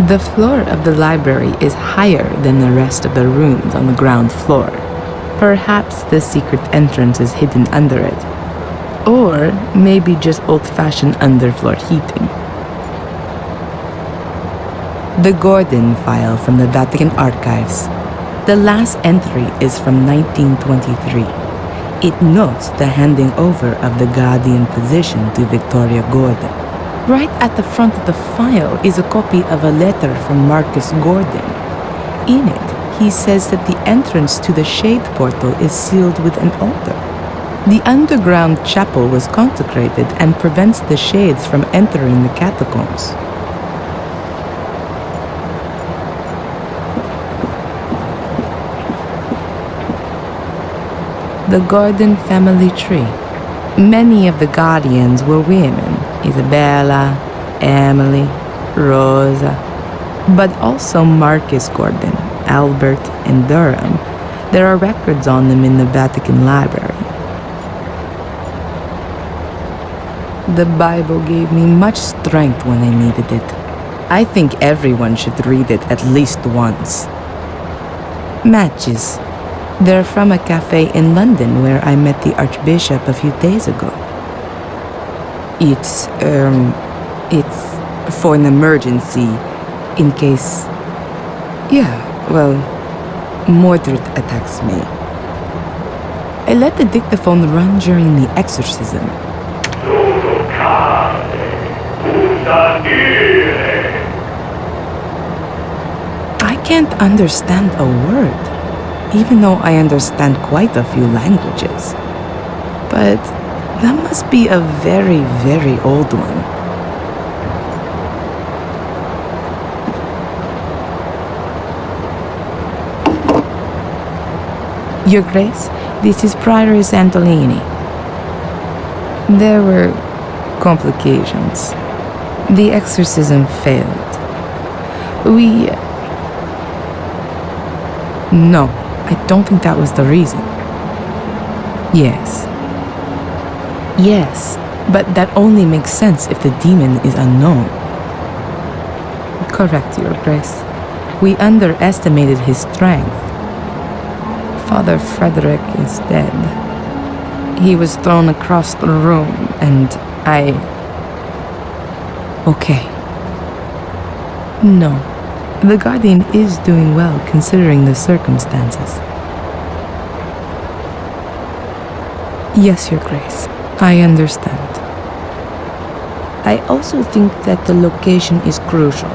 The floor of the library is higher than the rest of the rooms on the ground floor. Perhaps the secret entrance is hidden under it. Or maybe just old-fashioned underfloor heating. The Gordon file from the Vatican Archives. The last entry is from 1923. It notes the handing over of the guardian position to Victoria Gordon. Right at the front of the file is a copy of a letter from Marcus Gordon. In it, he says that the entrance to the Shade Portal is sealed with an altar. The underground chapel was consecrated and prevents the shades from entering the catacombs. The Gordon family tree. Many of the guardians were women: Isabella, Emily, Rosa, but also Marcus Gordon, Albert, and Durham. There are records on them in the Vatican Library. The Bible gave me much strength when I needed it. I think everyone should read it at least once. Matches. They're from a cafe in London where I met the Archbishop a few days ago. It's for an emergency, in case... Yeah, well, Mordred attacks me. I let the dictaphone run during the exorcism. I can't understand a word, even though I understand quite a few languages. But that must be a very, very old one. Your Grace, this is Prioress Antolini. There were complications. The exorcism failed. No, I don't think that was the reason. Yes, but that only makes sense if the demon is unknown. Correct, Your Grace. We underestimated his strength. Father Frederick is dead. He was thrown across the room, and Okay. No, the Guardian is doing well considering the circumstances. Yes, Your Grace, I understand. I also think that the location is crucial.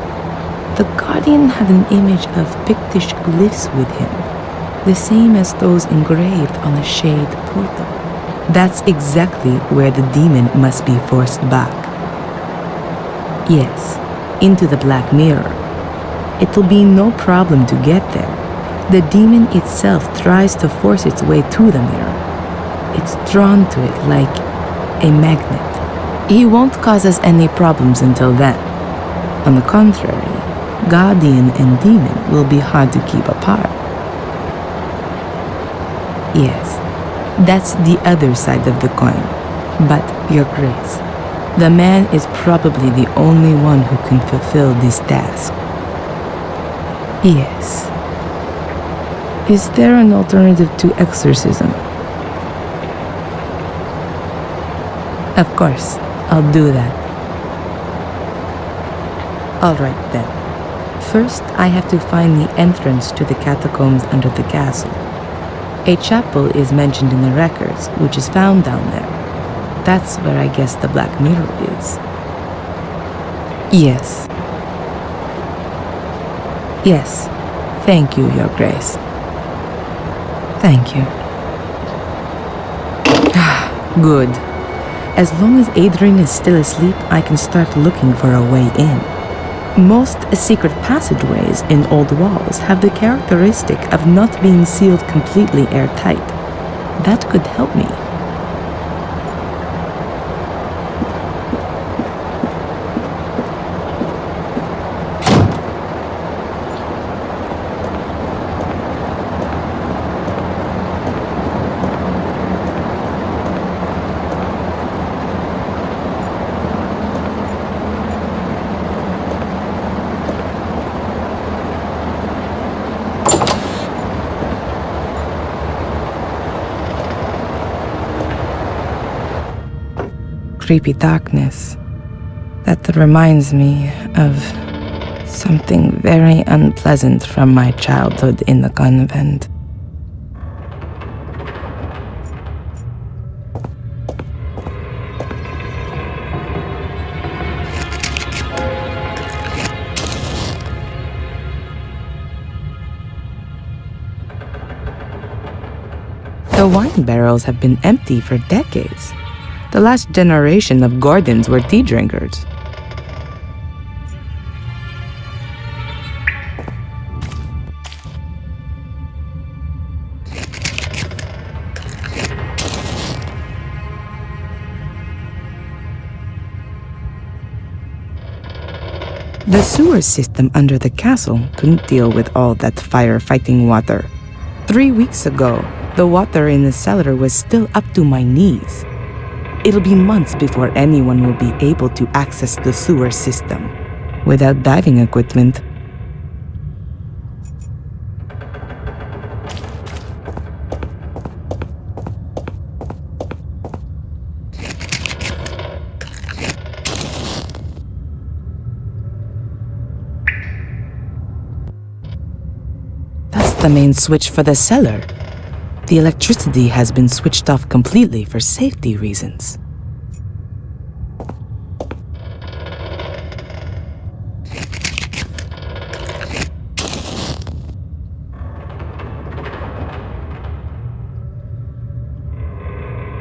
The Guardian had an image of Pictish glyphs with him, the same as those engraved on the Shade Portal. That's exactly where the demon must be forced back. Yes, into the Black Mirror. It'll be no problem to get there. The demon itself tries to force its way to the mirror. It's drawn to it like a magnet. He won't cause us any problems until then. On the contrary, Guardian and demon will be hard to keep apart. Yes, that's the other side of the coin. But, Your Grace, the man is probably the only one who can fulfill this task. Yes. Is there an alternative to exorcism? Of course, I'll do that. All right then. First, I have to find the entrance to the catacombs under the castle. A chapel is mentioned in the records, which is found down there. That's where I guess the Black Mirror is. Yes. Yes. Thank you, Your Grace. Thank you. Good. As long as Adrian is still asleep, I can start looking for a way in. Most secret passageways in old walls have the characteristic of not being sealed completely airtight. That could help me. creepy darkness that reminds me of something very unpleasant from my childhood in the convent. The wine barrels have been empty for decades. The last generation of Gordons were tea drinkers. The sewer system under the castle couldn't deal with all that firefighting water. 3 weeks ago, the water in the cellar was still up to my knees. It'll be months before anyone will be able to access the sewer system without diving equipment. That's the main switch for the cellar. The electricity has been switched off completely for safety reasons.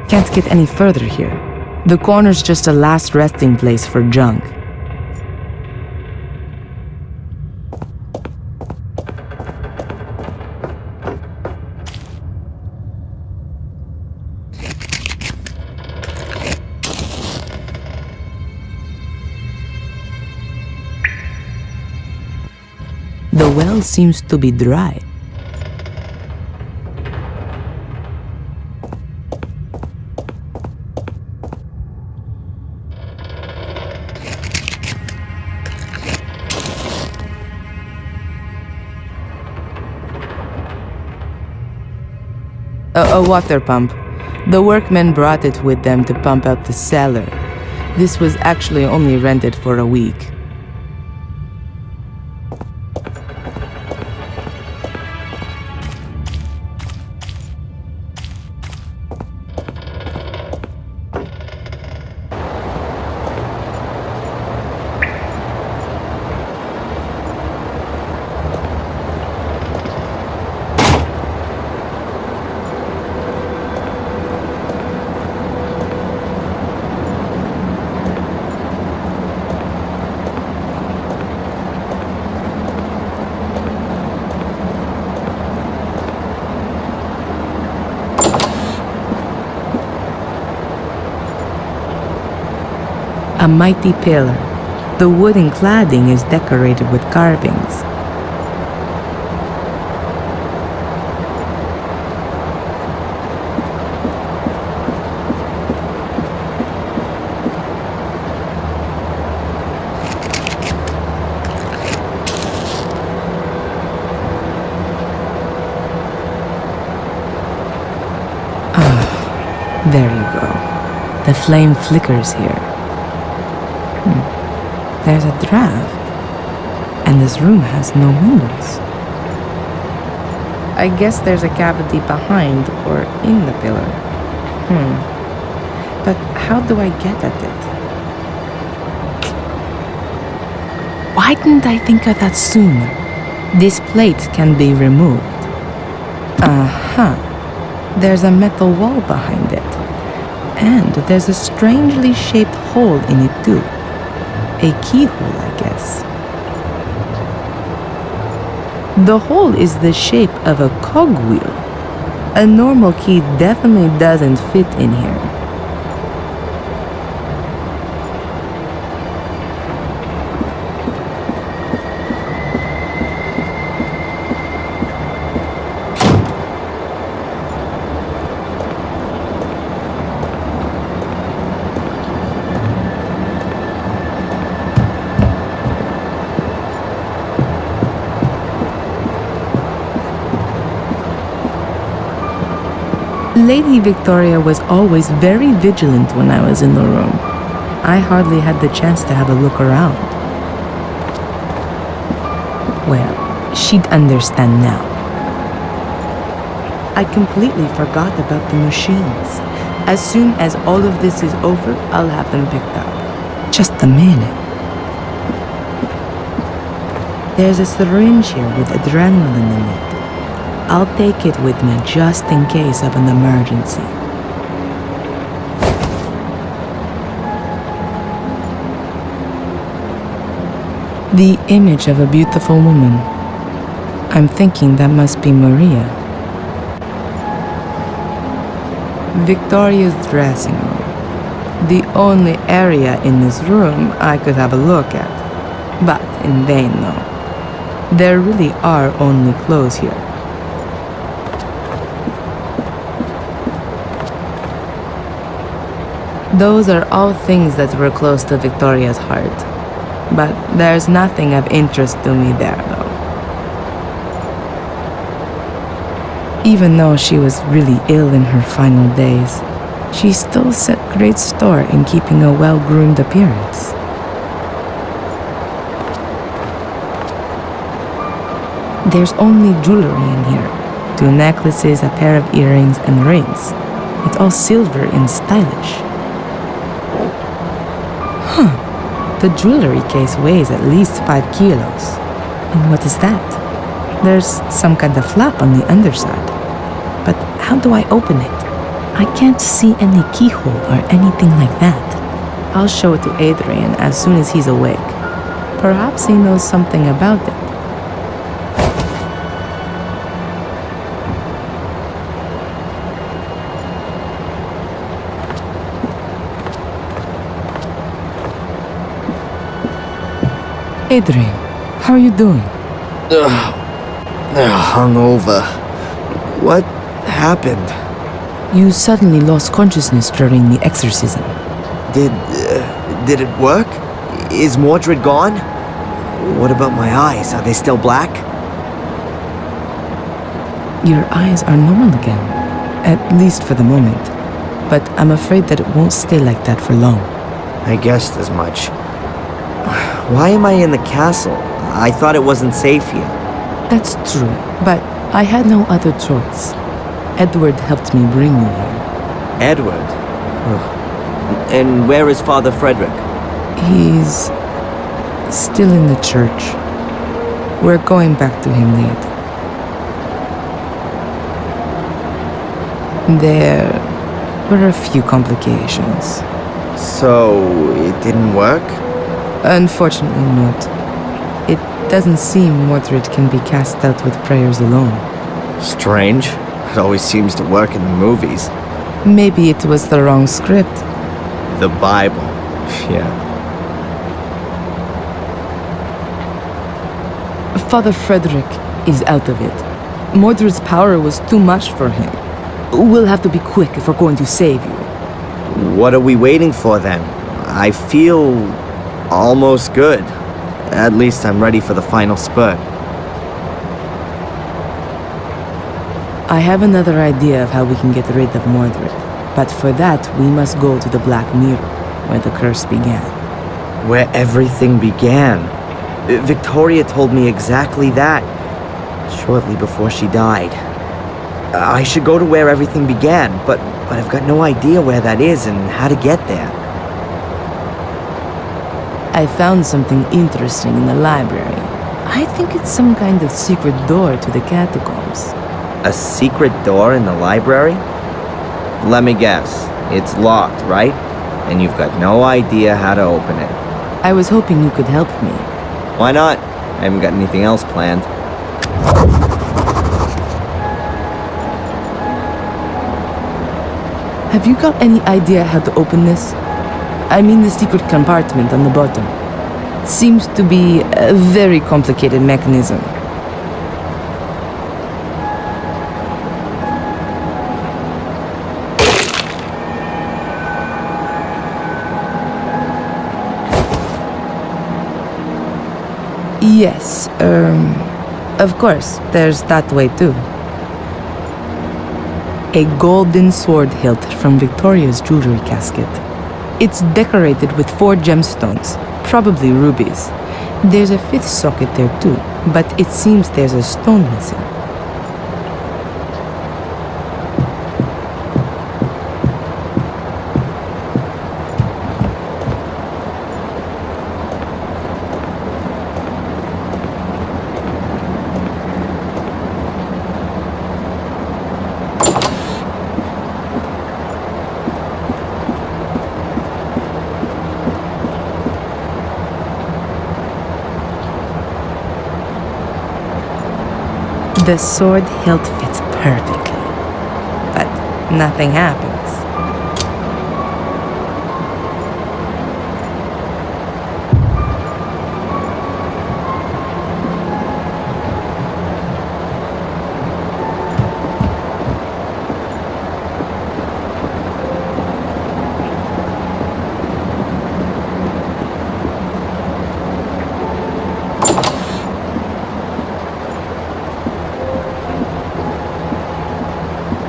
Can't get any further here. The corner's just a last resting place for junk. The well seems to be dry. A water pump. The workmen brought it with them to pump out the cellar. This was actually only rented for a week. A mighty pillar. The wooden cladding is decorated with carvings. Ah, there you go. The flame flickers here. There's a draft, and this room has no windows. I guess there's a cavity behind or in the pillar. But how do I get at it? Why didn't I think of that sooner? This plate can be removed. There's a metal wall behind it. And there's a strangely shaped hole in it too. A keyhole, I guess. The hole is the shape of a cogwheel. A normal key definitely doesn't fit in here. Lady Victoria was always very vigilant when I was in the room. I hardly had the chance to have a look around. Well, she'd understand now. I completely forgot about the machines. As soon as all of this is over, I'll have them picked up. Just a minute. There's a syringe here with adrenaline in it. I'll take it with me just in case of an emergency. The image of a beautiful woman. I'm thinking that must be Maria. Victoria's dressing room. The only area in this room I could have a look at. But in vain, though. There really are only clothes here. Those are all things that were close to Victoria's heart. But there's nothing of interest to me there, though. Even though she was really ill in her final days, she still set great store in keeping a well-groomed appearance. There's only jewelry in here. 2 necklaces, a pair of earrings, and rings. It's all silver and stylish. Huh. The jewelry case weighs at least 5 kilos. And what is that? There's some kind of flap on the underside. But how do I open it? I can't see any keyhole or anything like that. I'll show it to Adrian as soon as he's awake. Perhaps he knows something about it. Adrian, how are you doing? Hungover. What happened? You suddenly lost consciousness during the exorcism. Did it work? Is Mordred gone? What about my eyes? Are they still black? Your eyes are normal again, at least for the moment. But I'm afraid that it won't stay like that for long. I guessed as much. Why am I in the castle? I thought it wasn't safe here. That's true, but I had no other choice. Edward helped me bring you here. Edward? And where is Father Frederick? He's still in the church. We're going back to him later. There were a few complications. So, it didn't work? Unfortunately not. It doesn't seem Mordred can be cast out with prayers alone. Strange. It always seems to work in the movies. Maybe it was the wrong script. The Bible. Yeah. Father Frederick is out of it. Mordred's power was too much for him. We'll have to be quick if we're going to save you. What are we waiting for then? I feel almost good. At least I'm ready for the final spurt. I have another idea of how we can get rid of Mordred. But for that, we must go to the Black Mirror, where the curse began. Where everything began. Victoria told me exactly that, shortly before she died. I should go to where everything began, but I've got no idea where that is and how to get there. I found something interesting in the library. I think it's some kind of secret door to the catacombs. A secret door in the library? Let me guess. It's locked, right? And you've got no idea how to open it. I was hoping you could help me. Why not? I haven't got anything else planned. Have you got any idea how to open this? I mean the secret compartment on the bottom. Seems to be a very complicated mechanism. Yes, of course, there's that way too. A golden sword hilt from Victoria's jewelry casket. It's decorated with 4 gemstones, probably rubies. There's a 5th socket there too, but it seems there's a stone missing. The sword hilt fits perfectly, but nothing happens.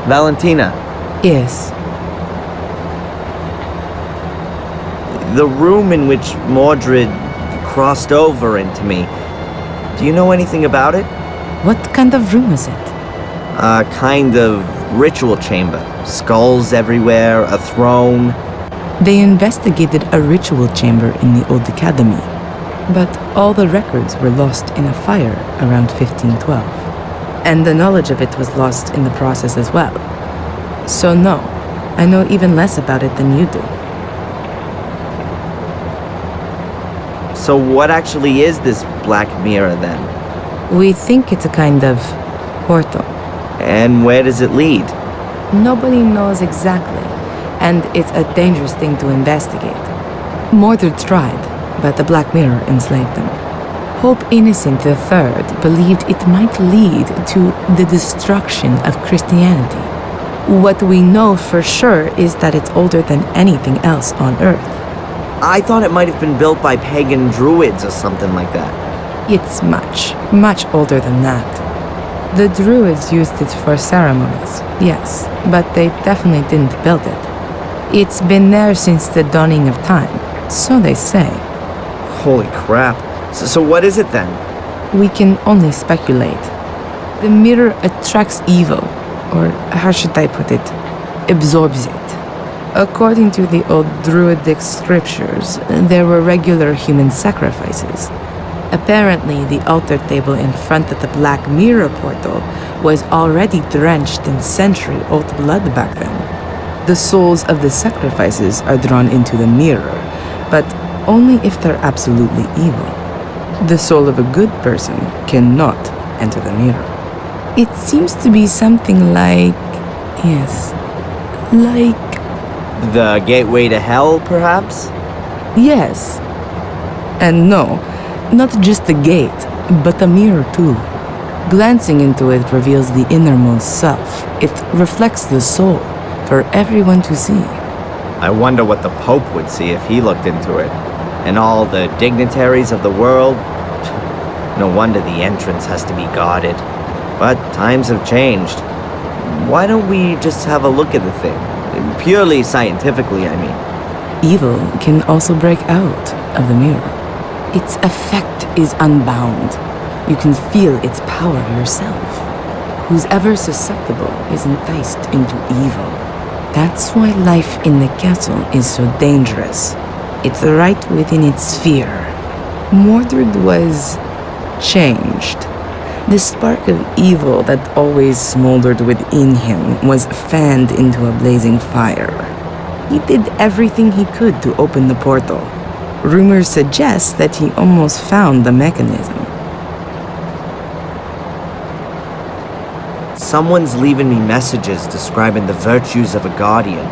Valentina, Yes. the room in which Mordred crossed over into me, do you know anything about it? What kind of room is it? A kind of ritual chamber. Skulls everywhere, a throne. They investigated a ritual chamber in the old academy, but all the records were lost in a fire around 1512. And the knowledge of it was lost in the process as well. So no, I know even less about it than you do. So what actually is this black mirror then? We think it's a kind of portal. And where does it lead? Nobody knows exactly, and it's a dangerous thing to investigate. Mordred tried, but the Black Mirror enslaved them. Pope Innocent III believed it might lead to the destruction of Christianity. What we know for sure is that it's older than anything else on Earth. I thought it might have been built by pagan druids or something like that. It's much, much older than that. The Druids used it for ceremonies, yes, but they definitely didn't build it. It's been there since the dawning of time, so they say. Holy crap. So what is it then? We can only speculate. The mirror attracts evil, or how should I put it? Absorbs it. According to the old Druidic scriptures, there were regular human sacrifices. Apparently, the altar table in front of the Black Mirror portal was already drenched in century-old blood back then. The souls of the sacrifices are drawn into the mirror, but only if they're absolutely evil. The soul of a good person cannot enter the mirror. It seems to be something like... yes, like... The gateway to hell, perhaps? yes. And no, not just the gate, but the mirror too. Glancing into it reveals the innermost self. It reflects the soul for everyone to see. I wonder what the Pope would see if he looked into it. And all the dignitaries of the world. No wonder the entrance has to be guarded. But times have changed. Why don't we just have a look at the thing? Purely scientifically, I mean. Evil can also break out of the mirror. Its effect is unbound. You can feel its power yourself. Who's ever susceptible is enticed into evil. That's why life in the castle is so dangerous. It's right within its sphere. Mordred was changed. The spark of evil that always smoldered within him was fanned into a blazing fire. He did everything he could to open the portal. Rumors suggest that he almost found the mechanism. Someone's leaving me messages describing the virtues of a guardian.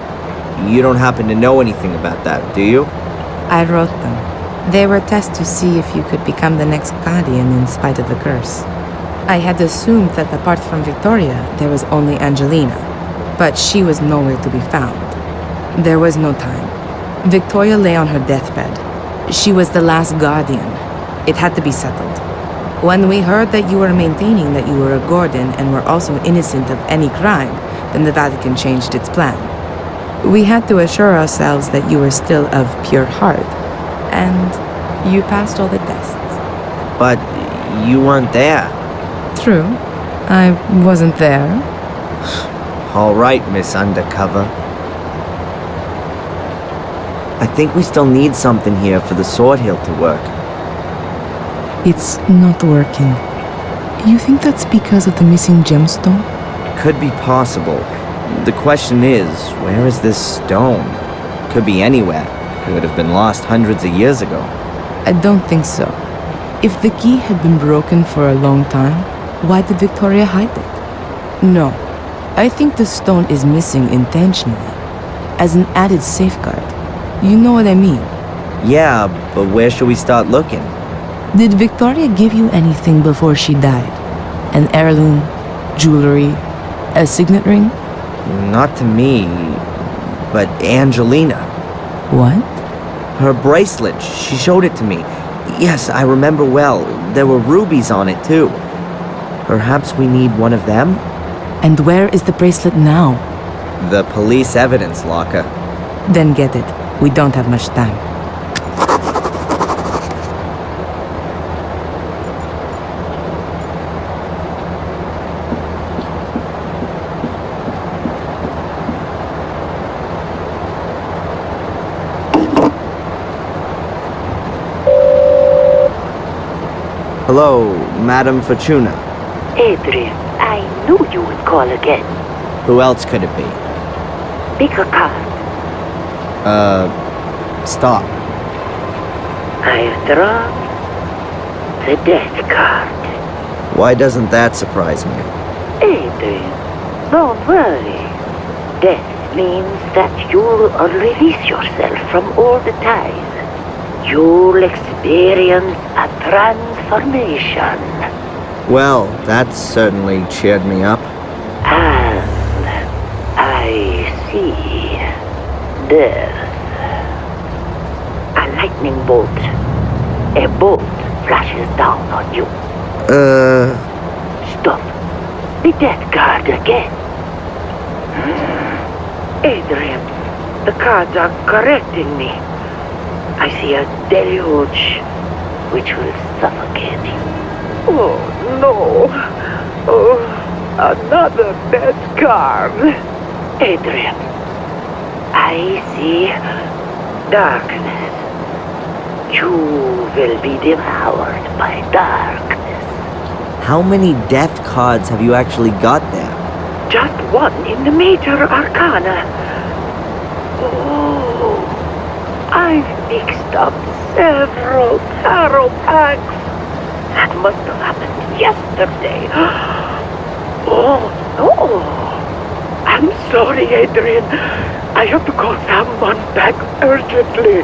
You don't happen to know anything about that, do you? I wrote them. They were tests to see if you could become the next guardian in spite of the curse. I had assumed that apart from Victoria, there was only Angelina, but she was nowhere to be found. There was no time. Victoria lay on her deathbed. She was the last guardian. It had to be settled. When we heard that you were maintaining that you were a Gordon and were also innocent of any crime, then the Vatican changed its plan. We had to assure ourselves that you were still of pure heart, and you passed all the tests. But you weren't there. True. I wasn't there. All right, Miss Undercover. I think we still need something here for the sword hilt to work. It's not working. You think that's because of the missing gemstone? Could be possible. The question is, where is this stone? Could be anywhere. Could have been lost hundreds of years ago. I don't think so. If the key had been broken for a long time, why did Victoria hide it? No. I think the stone is missing intentionally, as an added safeguard. You know what I mean? Yeah, but where should we start looking? Did Victoria give you anything before she died? An heirloom? Jewelry? A signet ring? Not to me, but Angelina. What? Her bracelet, she showed it to me. Yes, I remember well. There were rubies on it, too. Perhaps we need one of them? And where is the bracelet now? The police evidence locker. Then get it. We don't have much time. Hello, Madam Fortuna. Adrian, I knew you would call again. Who else could it be? Pick a card. Stop. I've drawn the death card. Why doesn't that surprise me? Adrian, don't worry. Death means that you'll release yourself from all the ties. You'll experience a transformation. Well, that certainly cheered me up. And I see death. A lightning bolt. A bolt flashes down on you. Stop. The death card again. Adrian, the cards are correcting me. I see a deluge which will suffocate you. Oh, no. Oh, another death card. Adrian, I see darkness. You will be devoured by darkness. How many death cards have you actually got there? Just one in the major arcana. Oh, I've mixed up several tarot packs. That must have happened yesterday. Oh, no. I'm sorry, Adrian. I have to call someone back urgently.